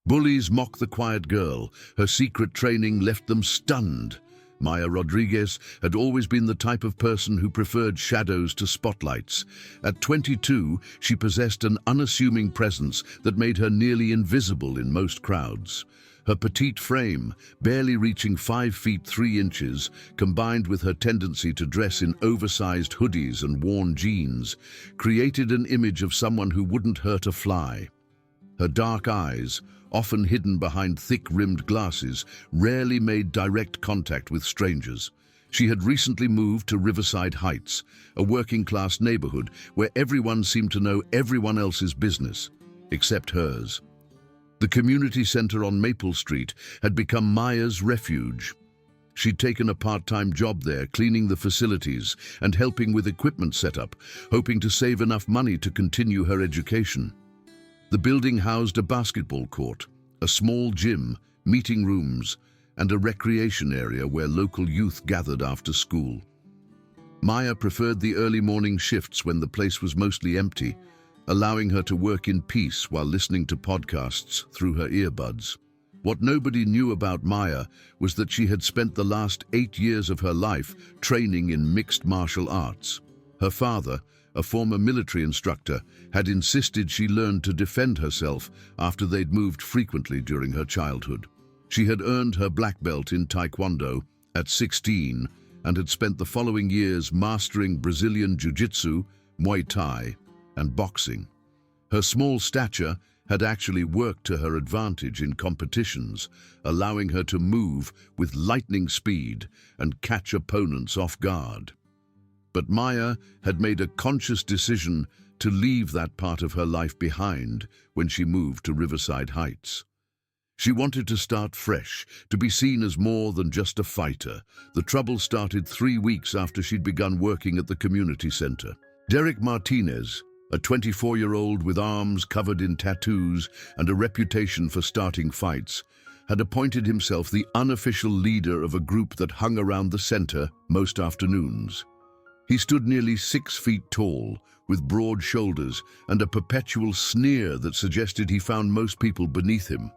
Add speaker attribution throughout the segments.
Speaker 1: Bullies mock the quiet girl. Her secret training left them stunned. Maya Rodriguez had always been the type of person who preferred shadows to spotlights. At 22, she possessed an unassuming presence that made her nearly invisible in most crowds. Her petite frame, barely reaching 5 feet 3 inches, combined with her tendency to dress in oversized hoodies and worn jeans, created an image of someone who wouldn't hurt a fly. Her dark eyes, often hidden behind thick-rimmed glasses, rarely made direct contact with strangers. She had recently moved to Riverside Heights, a working-class neighborhood where everyone seemed to know everyone else's business, except hers. The community center on Maple Street had become Maya's refuge. She'd taken a part-time job there, cleaning the facilities and helping with equipment setup, hoping to save enough money to continue her education. The building housed a basketball court, a small gym, meeting rooms, and a recreation area where local youth gathered after school. Maya preferred the early morning shifts when the place was mostly empty, allowing her to work in peace while listening to podcasts through her earbuds. What nobody knew about Maya was that she had spent the last 8 years of her life training in mixed martial arts. Her father, a former military instructor, had insisted she learn to defend herself after they'd moved frequently during her childhood. She had earned her black belt in Taekwondo at 16 and had spent the following years mastering Brazilian Jiu-Jitsu, Muay Thai, and boxing. Her small stature had actually worked to her advantage in competitions, allowing her to move with lightning speed and catch opponents off guard. But Maya had made a conscious decision to leave that part of her life behind when she moved to Riverside Heights. She wanted to start fresh, to be seen as more than just a fighter. The trouble started 3 weeks after she'd begun working at the community center. Derek Martinez, a 24-year-old with arms covered in tattoos and a reputation for starting fights, had appointed himself the unofficial leader of a group that hung around the center most afternoons. He stood nearly 6 feet tall, with broad shoulders and a perpetual sneer that suggested he found most people beneath him.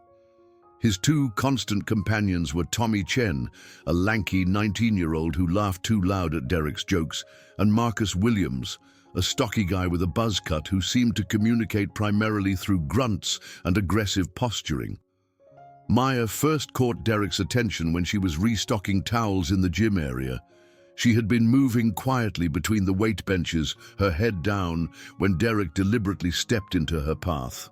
Speaker 1: His 2 constant companions were Tommy Chen, a lanky 19-year-old who laughed too loud at Derek's jokes, and Marcus Williams, a stocky guy with a buzz cut who seemed to communicate primarily through grunts and aggressive posturing. Maya first caught Derek's attention when she was restocking towels in the gym area. She had been moving quietly between the weight benches, her head down, when Derek deliberately stepped into her path.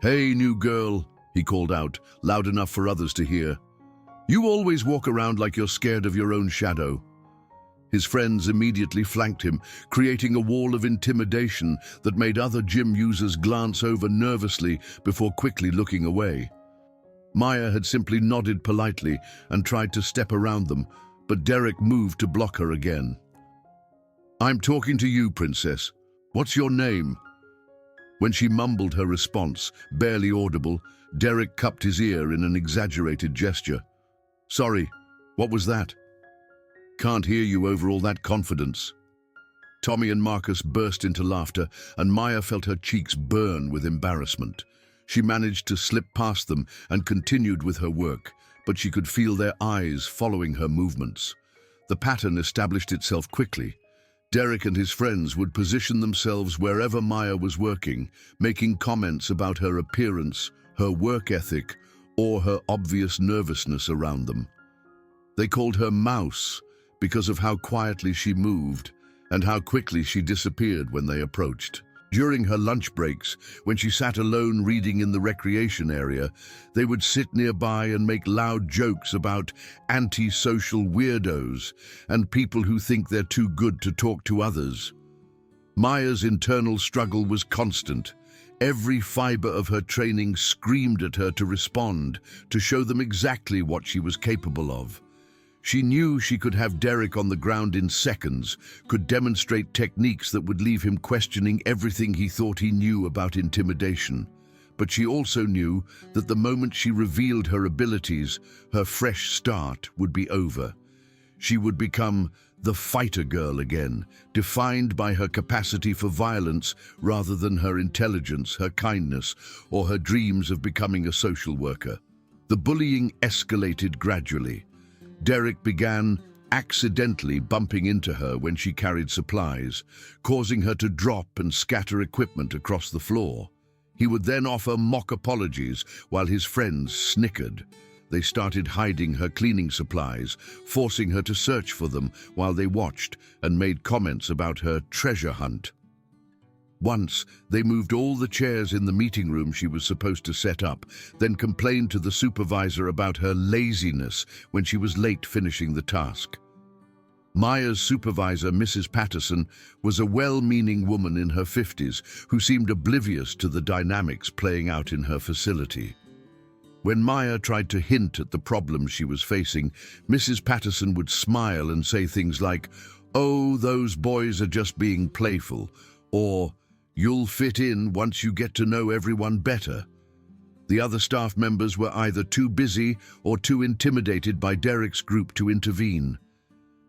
Speaker 1: "Hey, new girl," he called out, loud enough for others to hear. "You always walk around like you're scared of your own shadow." His friends immediately flanked him, creating a wall of intimidation that made other gym users glance over nervously before quickly looking away. Maya had simply nodded politely and tried to step around them, but Derek moved to block her again. "I'm talking to you, princess. What's your name?" When she mumbled her response, barely audible, Derek cupped his ear in an exaggerated gesture. "Sorry, what was that?" "Can't hear you over all that confidence." Tommy and Marcus burst into laughter, and Maya felt her cheeks burn with embarrassment. She managed to slip past them and continued with her work, but she could feel their eyes following her movements. The pattern established itself quickly. Derek and his friends would position themselves wherever Maya was working, making comments about her appearance, her work ethic, or her obvious nervousness around them. They called her Mouse because of how quietly she moved and how quickly she disappeared when they approached. During her lunch breaks, when she sat alone reading in the recreation area, they would sit nearby and make loud jokes about anti-social weirdos and people who think they're too good to talk to others. Maya's internal struggle was constant. Every fiber of her training screamed at her to respond, to show them exactly what she was capable of. She knew she could have Derek on the ground in seconds, could demonstrate techniques that would leave him questioning everything he thought he knew about intimidation. But she also knew that the moment she revealed her abilities, her fresh start would be over. She would become The fighter girl again, defined by her capacity for violence rather than her intelligence, her kindness, or her dreams of becoming a social worker. The bullying escalated gradually. Derek began accidentally bumping into her when she carried supplies, causing her to drop and scatter equipment across the floor. He would then offer mock apologies while his friends snickered. They started hiding her cleaning supplies, forcing her to search for them while they watched, and made comments about her treasure hunt. Once, they moved all the chairs in the meeting room she was supposed to set up, then complained to the supervisor about her laziness when she was late finishing the task. Maya's supervisor, Mrs. Patterson, was a well-meaning woman in her 50s who seemed oblivious to the dynamics playing out in her facility. When Maya tried to hint at the problems she was facing, Mrs. Patterson would smile and say things like, "Oh, those boys are just being playful," or "You'll fit in once you get to know everyone better." The other staff members were either too busy or too intimidated by Derek's group to intervene.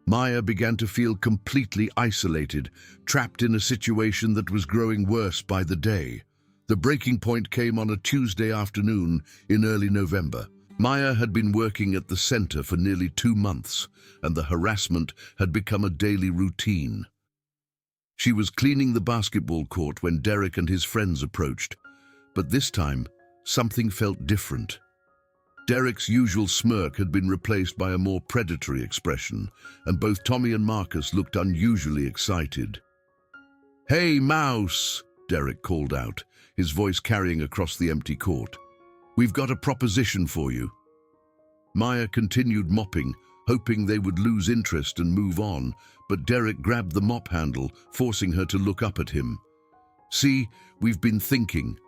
Speaker 1: Maya began to feel completely isolated, trapped in a situation that was growing worse by the day. The breaking point came on a Tuesday afternoon in early November. Maya had been working at the center for nearly 2 months, and the harassment had become a daily routine. She was cleaning the basketball court when Derek and his friends approached, but this time, something felt different. Derek's usual smirk had been replaced by a more predatory expression, and both Tommy and Marcus looked unusually excited. "Hey, Mouse!" Derek called out, his voice carrying across the empty court. "We've got a proposition for you." Maya continued mopping, hoping they would lose interest and move on, but Derek grabbed the mop handle, forcing her to look up at him. "See, we've been thinking.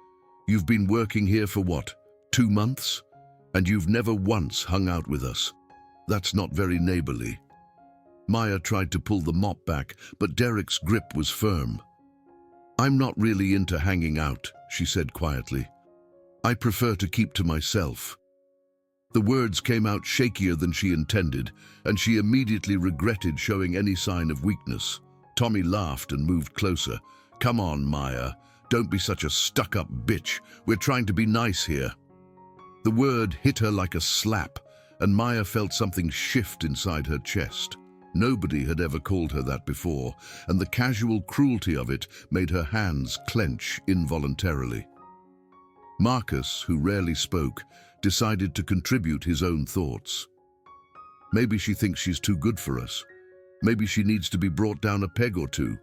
Speaker 1: You've been working here for what, 2 months? And you've never once hung out with us. That's not very neighborly." Maya tried to pull the mop back, but Derek's grip was firm. "I'm not really into hanging out," she said quietly. "I prefer to keep to myself." The words came out shakier than she intended, and she immediately regretted showing any sign of weakness. Tommy laughed and moved closer. "Come on, Maya. Don't be such a stuck-up bitch. We're trying to be nice here." The word hit her like a slap, and Maya felt something shift inside her chest. Nobody had ever called her that before, and the casual cruelty of it made her hands clench involuntarily. Marcus, who rarely spoke, decided to contribute his own thoughts. "Maybe she thinks she's too good for us. Maybe she needs to be brought down a peg or two."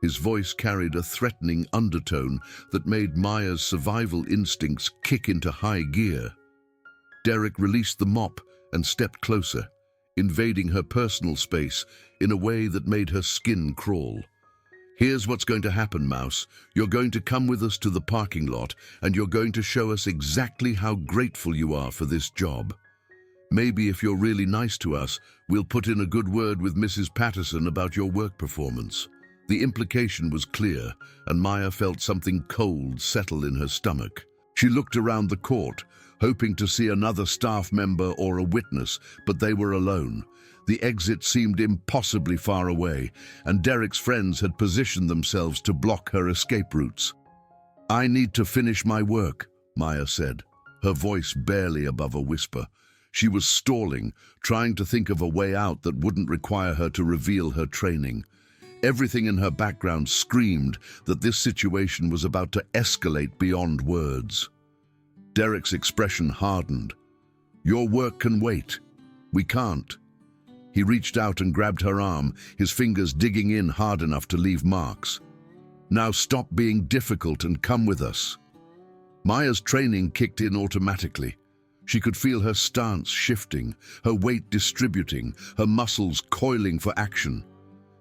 Speaker 1: His voice carried a threatening undertone that made Maya's survival instincts kick into high gear. Derek released the mop and stepped closer, invading her personal space in a way that made her skin crawl. "Here's what's going to happen, Mouse. You're going to come with us to the parking lot, and you're going to show us exactly how grateful you are for this job. Maybe if you're really nice to us, we'll put in a good word with Mrs. Patterson about your work performance." The implication was clear, and Maya felt something cold settle in her stomach. She looked around the court, hoping to see another staff member or a witness, but they were alone. The exit seemed impossibly far away, and Derek's friends had positioned themselves to block her escape routes. "I need to finish my work," Maya said, her voice barely above a whisper. She was stalling, trying to think of a way out that wouldn't require her to reveal her training. Everything in her background screamed that this situation was about to escalate beyond words. Derek's expression hardened. "Your work can wait. We can't." He reached out and grabbed her arm, his fingers digging in hard enough to leave marks. "Now stop being difficult and come with us." Maya's training kicked in automatically. She could feel her stance shifting, her weight distributing, her muscles coiling for action.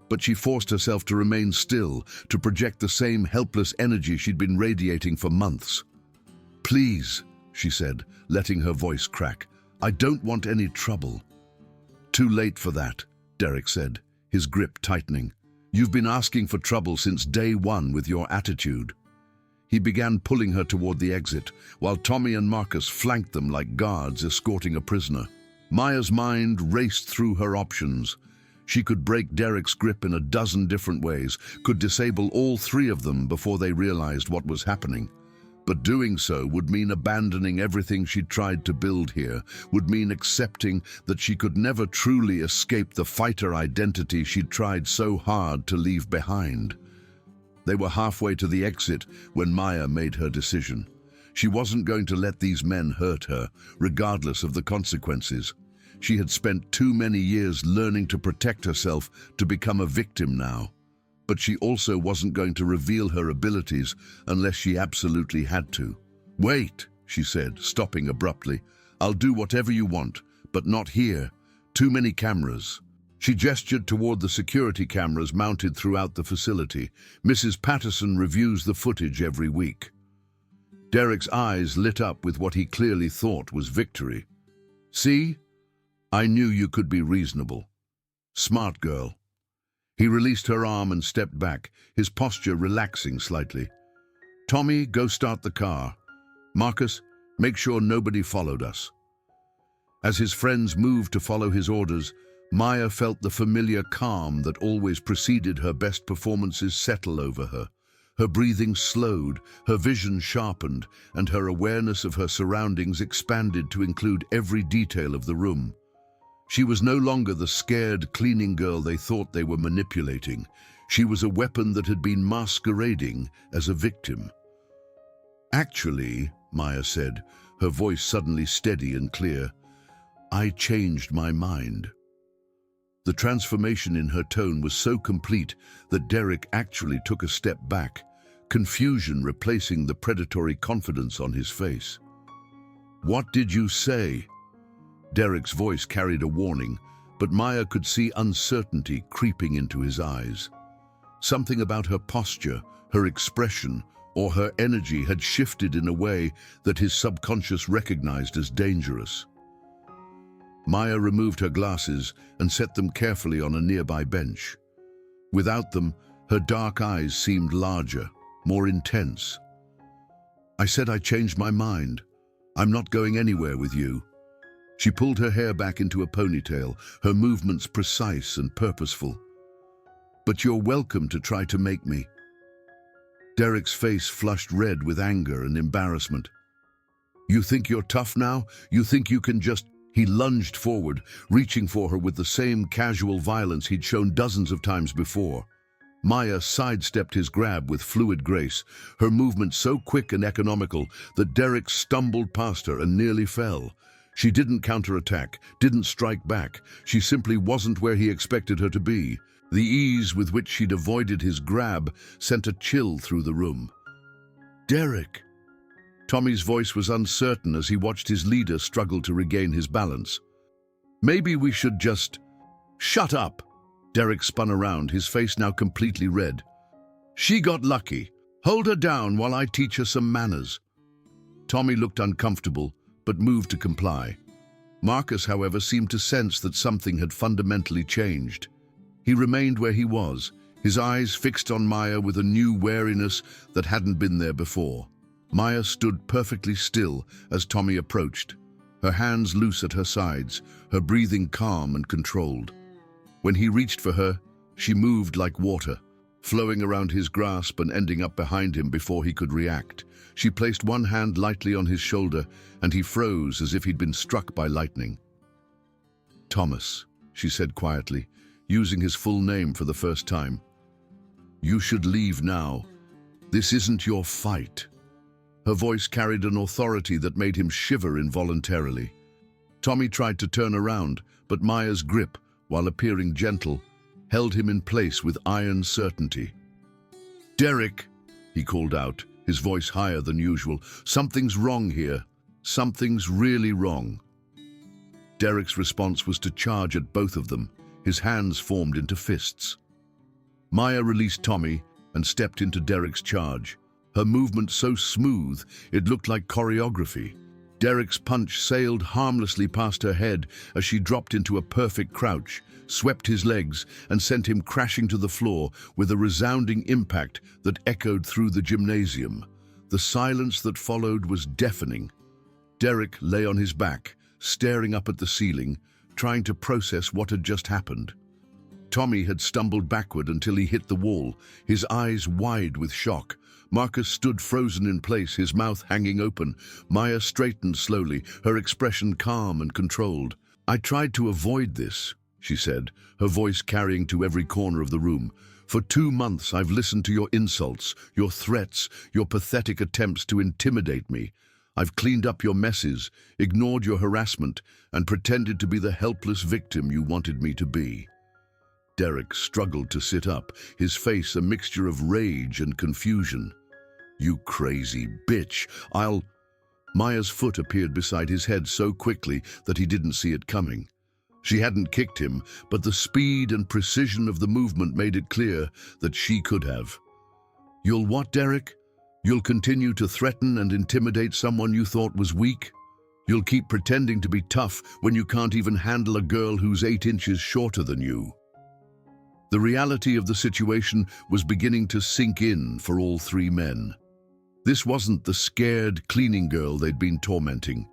Speaker 1: But she forced herself to remain still, to project the same helpless energy she'd been radiating for months. "Please," she said, letting her voice crack. "I don't want any trouble." "Too late for that," Derek said, his grip tightening. "You've been asking for trouble since day one with your attitude." He began pulling her toward the exit, while Tommy and Marcus flanked them like guards escorting a prisoner. Maya's mind raced through her options. She could break Derek's grip in a dozen different ways, could disable all three of them before they realized what was happening. But doing so would mean abandoning everything she'd tried to build here, would mean accepting that she could never truly escape the fighter identity she'd tried so hard to leave behind. They were halfway to the exit when Maya made her decision. She wasn't going to let these men hurt her, regardless of the consequences. She had spent too many years learning to protect herself to become a victim now. But she also wasn't going to reveal her abilities unless she absolutely had to. "Wait," she said, stopping abruptly. "I'll do whatever you want, but not here. Too many cameras." She gestured toward the security cameras mounted throughout the facility. "Mrs. Patterson reviews the footage every week." Derek's eyes lit up with what he clearly thought was victory. "See? I knew you could be reasonable. Smart girl." He released her arm and stepped back, his posture relaxing slightly. "Tommy, go start the car. Marcus, make sure nobody followed us." As his friends moved to follow his orders, Maya felt the familiar calm that always preceded her best performances settle over her. Her breathing slowed, her vision sharpened, and her awareness of her surroundings expanded to include every detail of the room. She was no longer the scared cleaning girl they thought they were manipulating. She was a weapon that had been masquerading as a victim. "Actually," Maya said, her voice suddenly steady and clear, "I changed my mind." The transformation in her tone was so complete that Derek actually took a step back, confusion replacing the predatory confidence on his face. "What did you say?" Derek's voice carried a warning, but Maya could see uncertainty creeping into his eyes. Something about her posture, her expression, or her energy had shifted in a way that his subconscious recognized as dangerous. Maya removed her glasses and set them carefully on a nearby bench. Without them, her dark eyes seemed larger, more intense. "I said I changed my mind. I'm not going anywhere with you." She pulled her hair back into a ponytail, her movements precise and purposeful. "But you're welcome to try to make me." Derek's face flushed red with anger and embarrassment. "You think you're tough now? You think you can just—" He lunged forward, reaching for her with the same casual violence he'd shown dozens of times before. Maya sidestepped his grab with fluid grace, her movement so quick and economical that Derek stumbled past her and nearly fell. She didn't counterattack, didn't strike back. She simply wasn't where he expected her to be. The ease with which she'd avoided his grab sent a chill through the room. "Derek!" Tommy's voice was uncertain as he watched his leader struggle to regain his balance. "Maybe we should just—" "Shut up!" Derek spun around, his face now completely red. "She got lucky. Hold her down while I teach her some manners." Tommy looked uncomfortable, but moved to comply. Marcus, however, seemed to sense that something had fundamentally changed. He remained where he was, his eyes fixed on Maya with a new wariness that hadn't been there before. Maya stood perfectly still as Tommy approached, her hands loose at her sides, her breathing calm and controlled. When he reached for her, she moved like water, flowing around his grasp and ending up behind him before he could react. She placed one hand lightly on his shoulder, and he froze as if he'd been struck by lightning. "Thomas," she said quietly, using his full name for the first time. "You should leave now. This isn't your fight." Her voice carried an authority that made him shiver involuntarily. Tommy tried to turn around, but Maya's grip, while appearing gentle, held him in place with iron certainty. "Derek," he called out, his voice higher than usual, "something's wrong here. Something's really wrong." Derek's response was to charge at both of them, his hands formed into fists. Maya released Tommy and stepped into Derek's charge, her movement so smooth it looked like choreography. Derek's punch sailed harmlessly past her head as she dropped into a perfect crouch, swept his legs, and sent him crashing to the floor with a resounding impact that echoed through the gymnasium. The silence that followed was deafening. Derek lay on his back, staring up at the ceiling, trying to process what had just happened. Tommy had stumbled backward until he hit the wall, his eyes wide with shock. Marcus stood frozen in place, his mouth hanging open. Maya straightened slowly, her expression calm and controlled. "I tried to avoid this," she said, her voice carrying to every corner of the room. "For 2 months I've listened to your insults, your threats, your pathetic attempts to intimidate me. I've cleaned up your messes, ignored your harassment, and pretended to be the helpless victim you wanted me to be." Derek struggled to sit up, his face a mixture of rage and confusion. "You crazy bitch, I'll—" Maya's foot appeared beside his head so quickly that he didn't see it coming. She hadn't kicked him, but the speed and precision of the movement made it clear that she could have. "You'll what, Derek? You'll continue to threaten and intimidate someone you thought was weak? You'll keep pretending to be tough when you can't even handle a girl who's 8 inches shorter than you?" The reality of the situation was beginning to sink in for all 3 men. This wasn't the scared cleaning girl they'd been tormenting.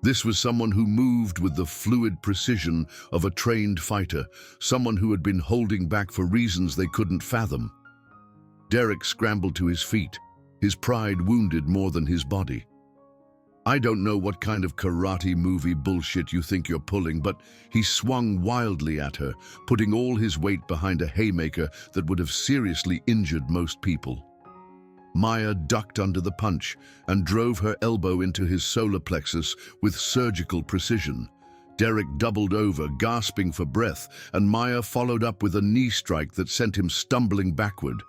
Speaker 1: This was someone who moved with the fluid precision of a trained fighter, someone who had been holding back for reasons they couldn't fathom. Derek scrambled to his feet, his pride wounded more than his body. "I don't know what kind of karate movie bullshit you think you're pulling," but he swung wildly at her, putting all his weight behind a haymaker that would have seriously injured most people. Maya ducked under the punch and drove her elbow into his solar plexus with surgical precision. Derek doubled over, gasping for breath, and Maya followed up with a knee strike that sent him stumbling backward.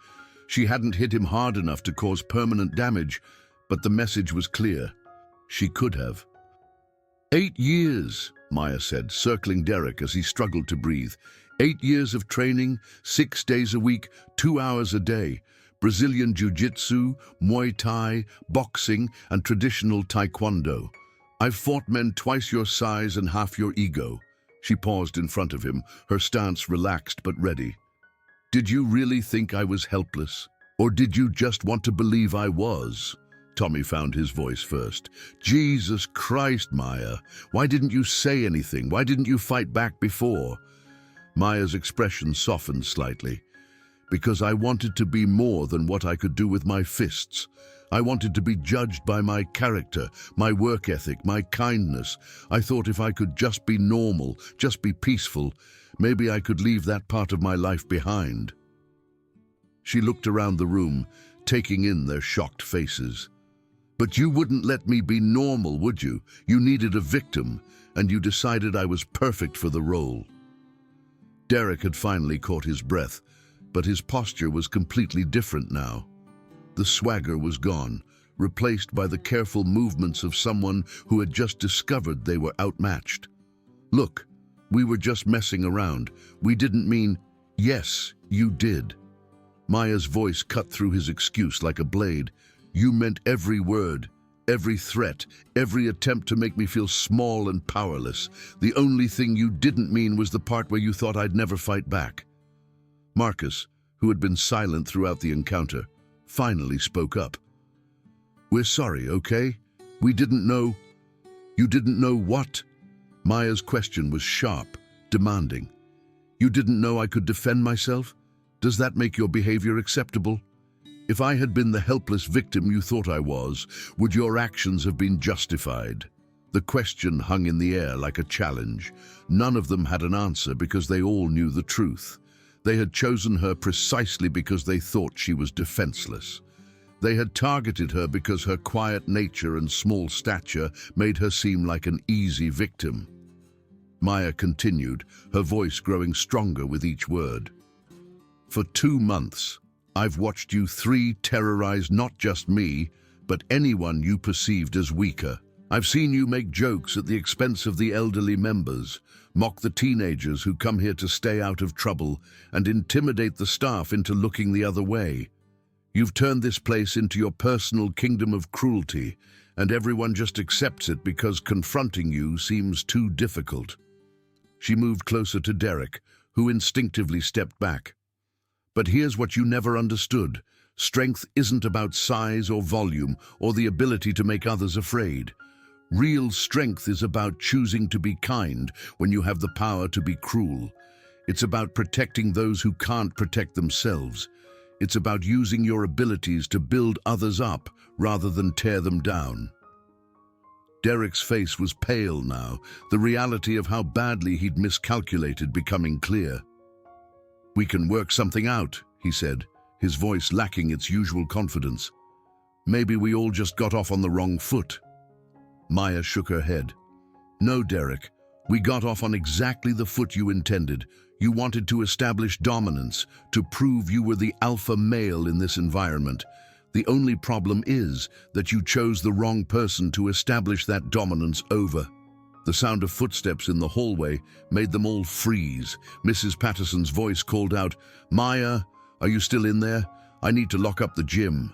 Speaker 1: She hadn't hit him hard enough to cause permanent damage, but the message was clear. She could have. 8 years, Maya said, circling Derek as he struggled to breathe. 8 years of training, 6 days a week, 2 hours a day. Brazilian Jiu-Jitsu, Muay Thai, boxing, and traditional Taekwondo. I've fought men twice your size and half your ego. She paused in front of him, her stance relaxed but ready. Did you really think I was helpless? Or did you just want to believe I was? Tommy found his voice first. Jesus Christ, Maya. Why didn't you say anything? Why didn't you fight back before? Maya's expression softened slightly. Because I wanted to be more than what I could do with my fists. I wanted to be judged by my character, my work ethic, my kindness. I thought if I could just be normal, just be peaceful, maybe I could leave that part of my life behind. She looked around the room, taking in their shocked faces. But you wouldn't let me be normal, would you? You needed a victim, and you decided I was perfect for the role. Derek had finally caught his breath, but his posture was completely different now. The swagger was gone, replaced by the careful movements of someone who had just discovered they were outmatched. Look, we were just messing around. We didn't mean, yes, you did. Maya's voice cut through his excuse like a blade. You meant every word, every threat, every attempt to make me feel small and powerless. The only thing you didn't mean was the part where you thought I'd never fight back. Marcus, who had been silent throughout the encounter, finally spoke up. We're sorry, okay? We didn't know. You didn't know what? Maya's question was sharp, demanding. You didn't know I could defend myself? Does that make your behavior acceptable? If I had been the helpless victim you thought I was, would your actions have been justified? The question hung in the air like a challenge. None of them had an answer because they all knew the truth. They had chosen her precisely because they thought she was defenseless. They had targeted her because her quiet nature and small stature made her seem like an easy victim. Maya continued, her voice growing stronger with each word. For 2 months, I've watched you 3 terrorize not just me, but anyone you perceived as weaker. I've seen you make jokes at the expense of the elderly members, mock the teenagers who come here to stay out of trouble, and intimidate the staff into looking the other way. You've turned this place into your personal kingdom of cruelty, and everyone just accepts it because confronting you seems too difficult. She moved closer to Derek, who instinctively stepped back. But here's what you never understood. Strength isn't about size or volume or the ability to make others afraid. Real strength is about choosing to be kind when you have the power to be cruel. It's about protecting those who can't protect themselves. It's about using your abilities to build others up rather than tear them down. Derek's face was pale now, the reality of how badly he'd miscalculated becoming clear. "We can work something out," he said, his voice lacking its usual confidence. "Maybe we all just got off on the wrong foot." Maya shook her head. "No, Derek, we got off on exactly the foot you intended. You wanted to establish dominance, to prove you were the alpha male in this environment. The only problem is that you chose the wrong person to establish that dominance over." The sound of footsteps in the hallway made them all freeze. Mrs. Patterson's voice called out, "Maya, are you still in there? I need to lock up the gym."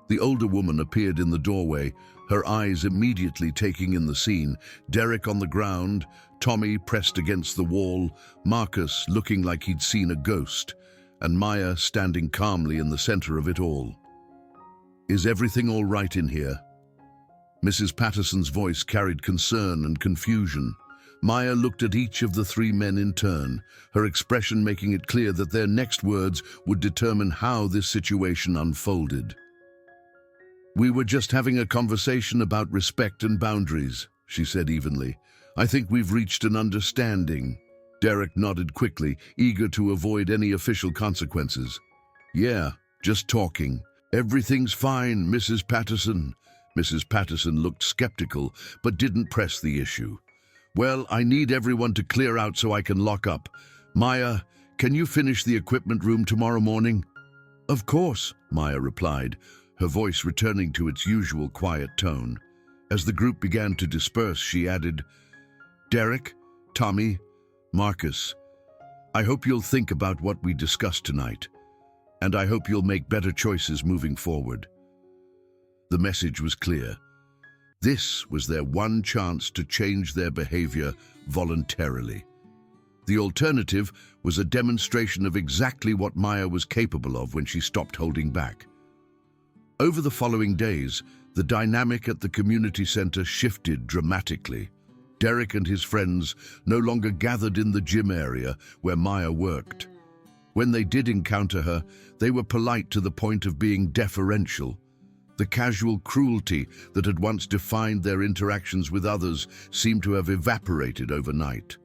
Speaker 1: The older woman appeared in the doorway, her eyes immediately taking in the scene. Derek on the ground, Tommy pressed against the wall, Marcus looking like he'd seen a ghost, and Maya standing calmly in the center of it all. "Is everything all right in here?" Mrs. Patterson's voice carried concern and confusion. Maya looked at each of the three men in turn, her expression making it clear that their next words would determine how this situation unfolded. "We were just having a conversation about respect and boundaries," she said evenly. "I think we've reached an understanding." Derek nodded quickly, eager to avoid any official consequences. "Yeah, just talking. Everything's fine, Mrs. Patterson." Mrs. Patterson looked skeptical, but didn't press the issue. "Well, I need everyone to clear out so I can lock up. Maya, can you finish the equipment room tomorrow morning?" "Of course," Maya replied, her voice returning to its usual quiet tone. As the group began to disperse, she added, "Derek, Tommy, Marcus, I hope you'll think about what we discussed tonight, and I hope you'll make better choices moving forward." The message was clear. This was their one chance to change their behavior voluntarily. The alternative was a demonstration of exactly what Maya was capable of when she stopped holding back. Over the following days, the dynamic at the community center shifted dramatically. Derek and his friends no longer gathered in the gym area where Maya worked. When they did encounter her, they were polite to the point of being deferential. The casual cruelty that had once defined their interactions with others seemed to have evaporated overnight.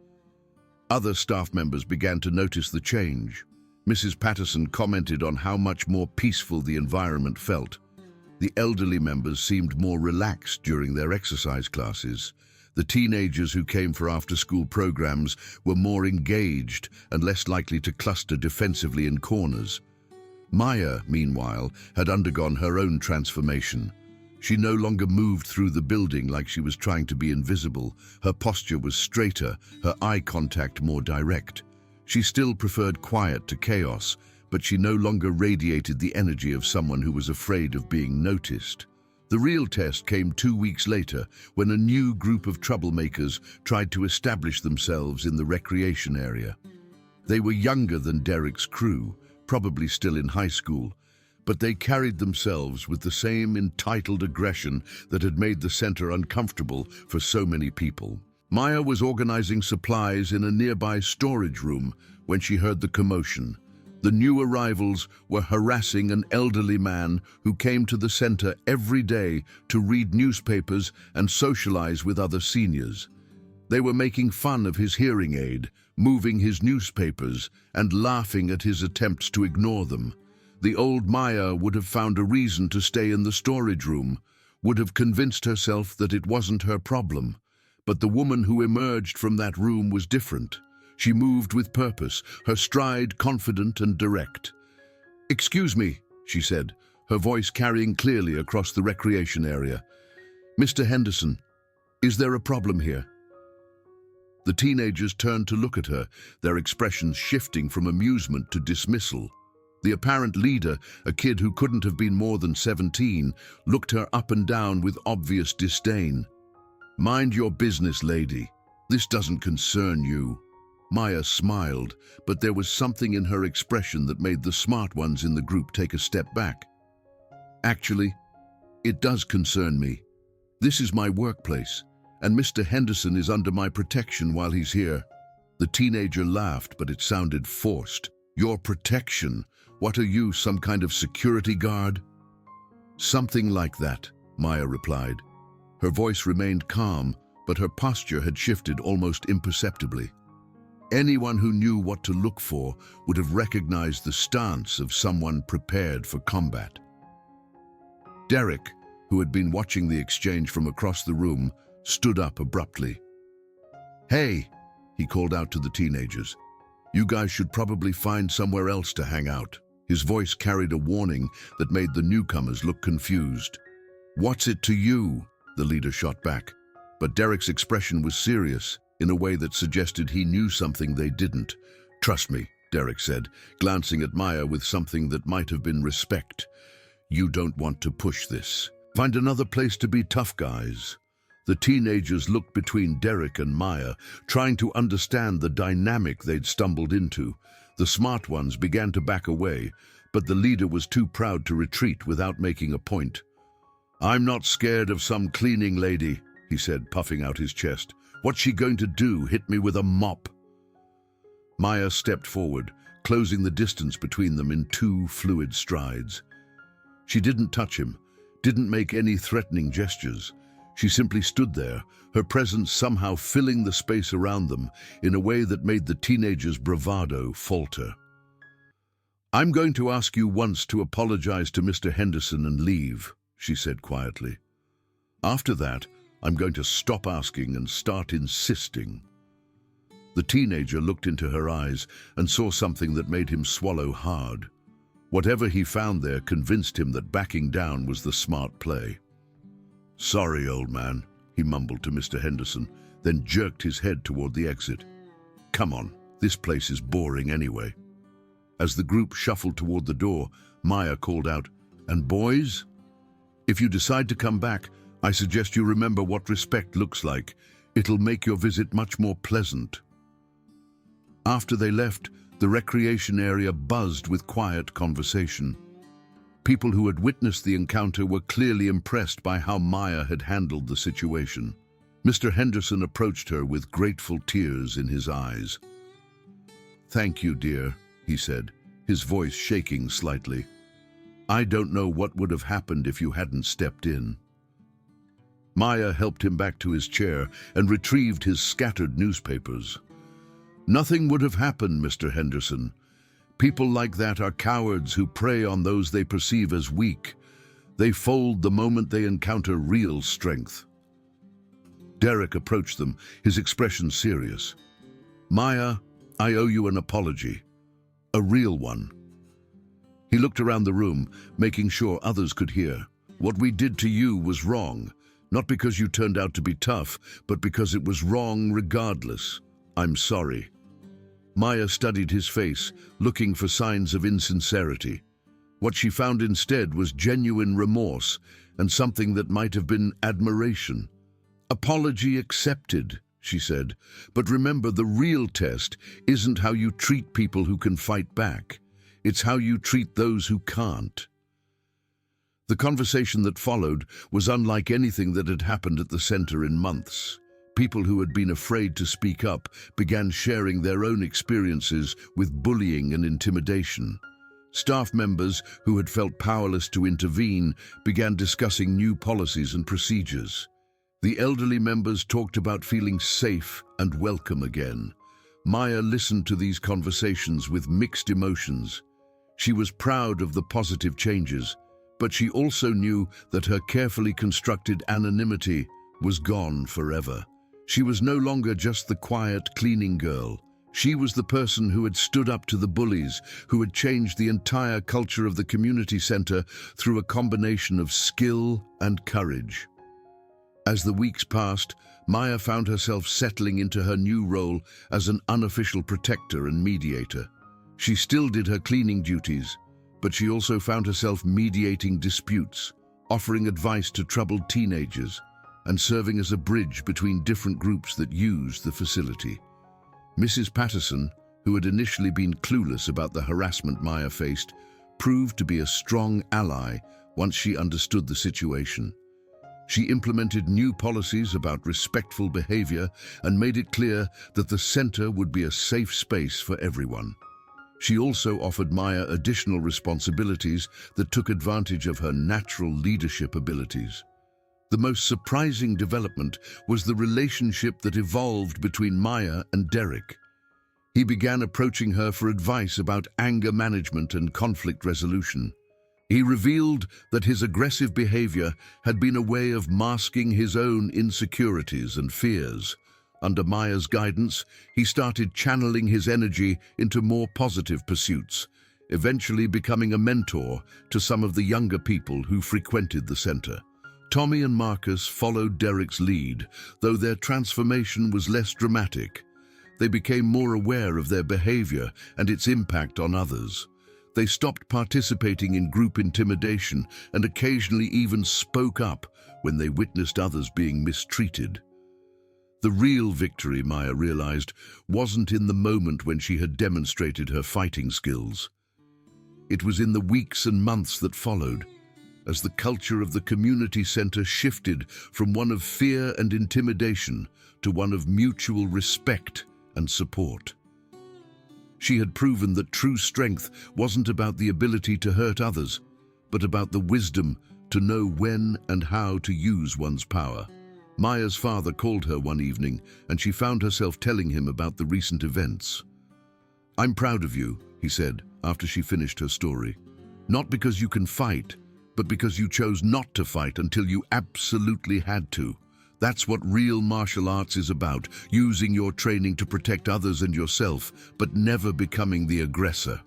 Speaker 1: Other staff members began to notice the change. Mrs. Patterson commented on how much more peaceful the environment felt. The elderly members seemed more relaxed during their exercise classes. The teenagers who came for after-school programs were more engaged and less likely to cluster defensively in corners. Maya, meanwhile, had undergone her own transformation. She no longer moved through the building like she was trying to be invisible. Her posture was straighter, her eye contact more direct. She still preferred quiet to chaos, but she no longer radiated the energy of someone who was afraid of being noticed. The real test came 2 weeks later, when a new group of troublemakers tried to establish themselves in the recreation area. They were younger than Derek's crew, probably still in high school, but they carried themselves with the same entitled aggression that had made the center uncomfortable for so many people. Maya was organizing supplies in a nearby storage room when she heard the commotion. The new arrivals were harassing an elderly man who came to the center every day to read newspapers and socialize with other seniors. They were making fun of his hearing aid, moving his newspapers, and laughing at his attempts to ignore them. The old Maya would have found a reason to stay in the storage room, would have convinced herself that it wasn't her problem. But the woman who emerged from that room was different. She moved with purpose, her stride confident and direct. "Excuse me," she said, her voice carrying clearly across the recreation area. "Mr. Henderson, is there a problem here?" The teenagers turned to look at her, their expressions shifting from amusement to dismissal. The apparent leader, a kid who couldn't have been more than 17, looked her up and down with obvious disdain. "Mind your business, lady. This doesn't concern you." Maya smiled, but there was something in her expression that made the smart ones in the group take a step back. "Actually, it does concern me. This is my workplace, and Mr. Henderson is under my protection while he's here." The teenager laughed, but it sounded forced. Your protection? What are you, some kind of security guard? Something like that, Maya replied. Her voice remained calm, but her posture had shifted almost imperceptibly. Anyone who knew what to look for would have recognized the stance of someone prepared for combat. Derek, who had been watching the exchange from across the room, stood up abruptly. "Hey," he called out to the teenagers. "You guys should probably find somewhere else to hang out." His voice carried a warning that made the newcomers look confused. "What's it to you?" the leader shot back. But Derek's expression was serious, in a way that suggested he knew something they didn't. "Trust me," Derek said, glancing at Maya with something that might have been respect. "You don't want to push this. Find another place to be tough guys." The teenagers looked between Derek and Maya, trying to understand the dynamic they'd stumbled into. The smart ones began to back away, but the leader was too proud to retreat without making a point. "I'm not scared of some cleaning lady," he said, puffing out his chest. "What's she going to do, hit me with a mop?" Maya stepped forward, closing the distance between them in 2 fluid strides. She didn't touch him, didn't make any threatening gestures. She simply stood there, her presence somehow filling the space around them in a way that made the teenager's bravado falter. "I'm going to ask you once to apologize to Mr. Henderson and leave," she said quietly. "After that, I'm going to stop asking and start insisting." The teenager looked into her eyes and saw something that made him swallow hard. Whatever he found there convinced him that backing down was the smart play. "Sorry, old man," he mumbled to Mr. Henderson, then jerked his head toward the exit. "Come on, this place is boring anyway." As the group shuffled toward the door, Maya called out, "And boys, if you decide to come back, I suggest you remember what respect looks like. It'll make your visit much more pleasant." After they left, the recreation area buzzed with quiet conversation. People who had witnessed the encounter were clearly impressed by how Maya had handled the situation. Mr. Henderson approached her with grateful tears in his eyes. "Thank you, dear," he said, his voice shaking slightly. "I don't know what would have happened if you hadn't stepped in." Maya helped him back to his chair and retrieved his scattered newspapers. "Nothing would have happened, Mr. Henderson. People like that are cowards who prey on those they perceive as weak. They fold the moment they encounter real strength." Derek approached them, his expression serious. "Maya, I owe you an apology. A real one." He looked around the room, making sure others could hear. "What we did to you was wrong, not because you turned out to be tough, but because it was wrong regardless. I'm sorry." Maya studied his face, looking for signs of insincerity. What she found instead was genuine remorse and something that might have been admiration. "Apology accepted," she said, "but remember, the real test isn't how you treat people who can fight back. It's how you treat those who can't." The conversation that followed was unlike anything that had happened at the center in months. People who had been afraid to speak up began sharing their own experiences with bullying and intimidation. Staff members who had felt powerless to intervene began discussing new policies and procedures. The elderly members talked about feeling safe and welcome again. Maya listened to these conversations with mixed emotions. She was proud of the positive changes, but she also knew that her carefully constructed anonymity was gone forever. She was no longer just the quiet cleaning girl. She was the person who had stood up to the bullies, who had changed the entire culture of the community center through a combination of skill and courage. As the weeks passed, Maya found herself settling into her new role as an unofficial protector and mediator. She still did her cleaning duties, but she also found herself mediating disputes, offering advice to troubled teenagers, and serving as a bridge between different groups that used the facility. Mrs. Patterson, who had initially been clueless about the harassment Maya faced, proved to be a strong ally once she understood the situation. She implemented new policies about respectful behavior and made it clear that the center would be a safe space for everyone. She also offered Maya additional responsibilities that took advantage of her natural leadership abilities. The most surprising development was the relationship that evolved between Maya and Derek. He began approaching her for advice about anger management and conflict resolution. He revealed that his aggressive behavior had been a way of masking his own insecurities and fears. Under Maya's guidance, he started channeling his energy into more positive pursuits, eventually becoming a mentor to some of the younger people who frequented the center. Tommy and Marcus followed Derek's lead, though their transformation was less dramatic. They became more aware of their behavior and its impact on others. They stopped participating in group intimidation and occasionally even spoke up when they witnessed others being mistreated. The real victory, Maya realized, wasn't in the moment when she had demonstrated her fighting skills. It was in the weeks and months that followed, as the culture of the community center shifted from one of fear and intimidation to one of mutual respect and support. She had proven that true strength wasn't about the ability to hurt others, but about the wisdom to know when and how to use one's power. Maya's father called her one evening, and she found herself telling him about the recent events. "I'm proud of you," he said, after she finished her story. "Not because you can fight, but because you chose not to fight until you absolutely had to. That's what real martial arts is about, using your training to protect others and yourself, but never becoming the aggressor."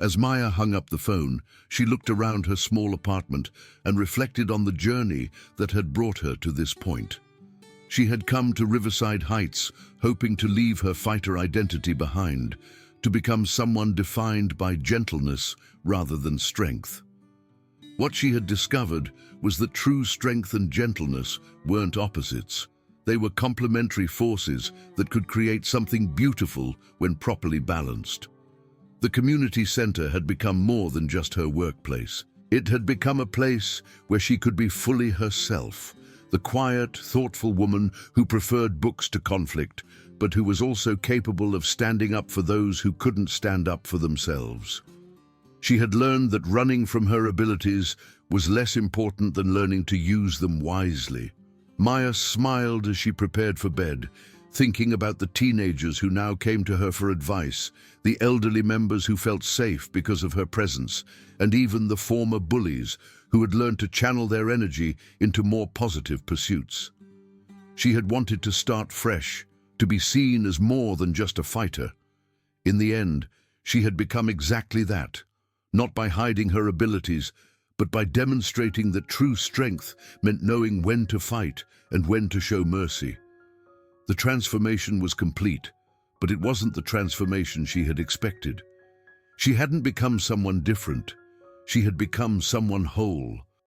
Speaker 1: As Maya hung up the phone, she looked around her small apartment and reflected on the journey that had brought her to this point. She had come to Riverside Heights, hoping to leave her fighter identity behind, to become someone defined by gentleness rather than strength. What she had discovered was that true strength and gentleness weren't opposites. They were complementary forces that could create something beautiful when properly balanced. The community center had become more than just her workplace. It had become a place where she could be fully herself, the quiet, thoughtful woman who preferred books to conflict, but who was also capable of standing up for those who couldn't stand up for themselves. She had learned that running from her abilities was less important than learning to use them wisely. Maya smiled as she prepared for bed, thinking about the teenagers who now came to her for advice, the elderly members who felt safe because of her presence, and even the former bullies who had learned to channel their energy into more positive pursuits. She had wanted to start fresh, to be seen as more than just a fighter. In the end, she had become exactly that. Not by hiding her abilities, but by demonstrating that true strength meant knowing when to fight and when to show mercy. The transformation was complete, but it wasn't the transformation she had expected. She hadn't become someone different. She had become someone whole,